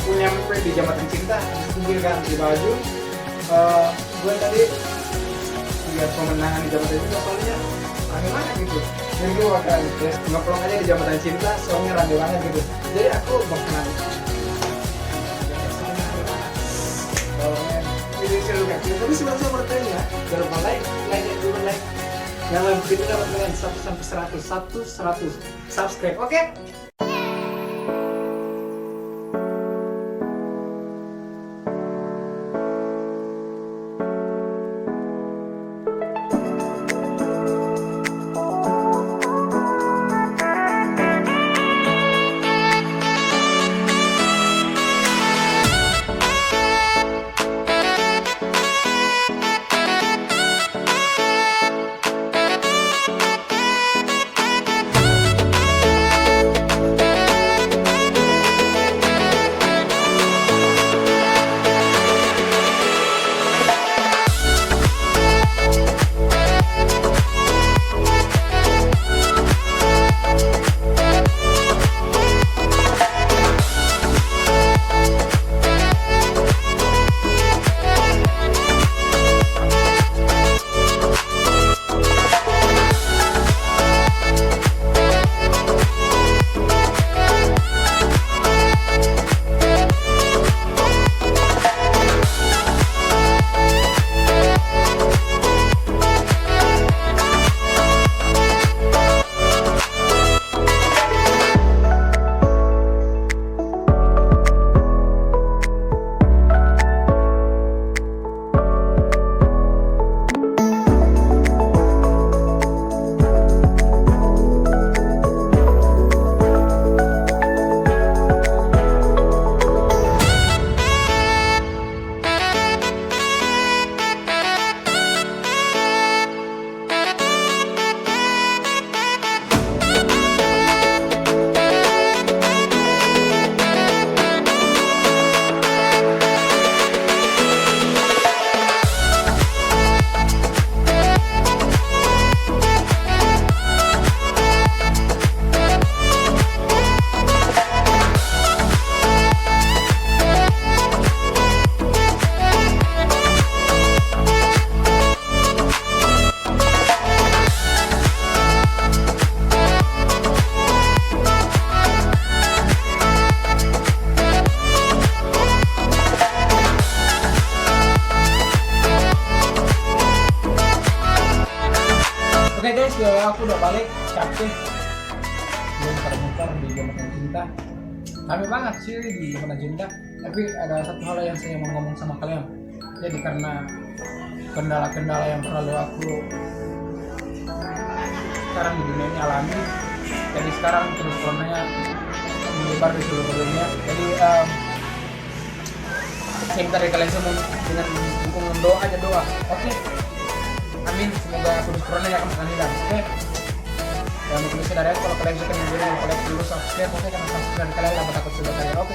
aku nyampe di Jambatan Cinta, gue ganti baju. Gue tadi lihat pemenangan di Jambatan Cinta, soalnya rame banget gitu. Jadi gue bakal ngeplong aja di Jambatan Cinta, soalnya rame banget gitu. Jadi aku bakalan video seru kan. Tapi sebelum saya bertanya ya, jangan lupa like dulu like. Jangan video dapat kalian 1 sampai 100 subscribe, oke? Oke guys, aku udah balik, capek. Belum muter-muter di Jambatan Cinta. Rame banget sih di Jambatan Cinta. Tapi ada satu hal yang saya mau ngomong sama kalian. Jadi karena kendala-kendala yang selalu aku sekarang di dunia ini alami, jadi sekarang terus coronanya menyebar di seluruh dunia. Jadi saya minta dari kalian semua dengan dukungan doa aja, doa. Oke. Amin, semoga virus corona gak akan hilang, oke? Dan untuk dari aku, kalau kalian suka video ini, kalian perlu subscribe, oke? Karena subscribe kalian gak takut sudah saya, oke?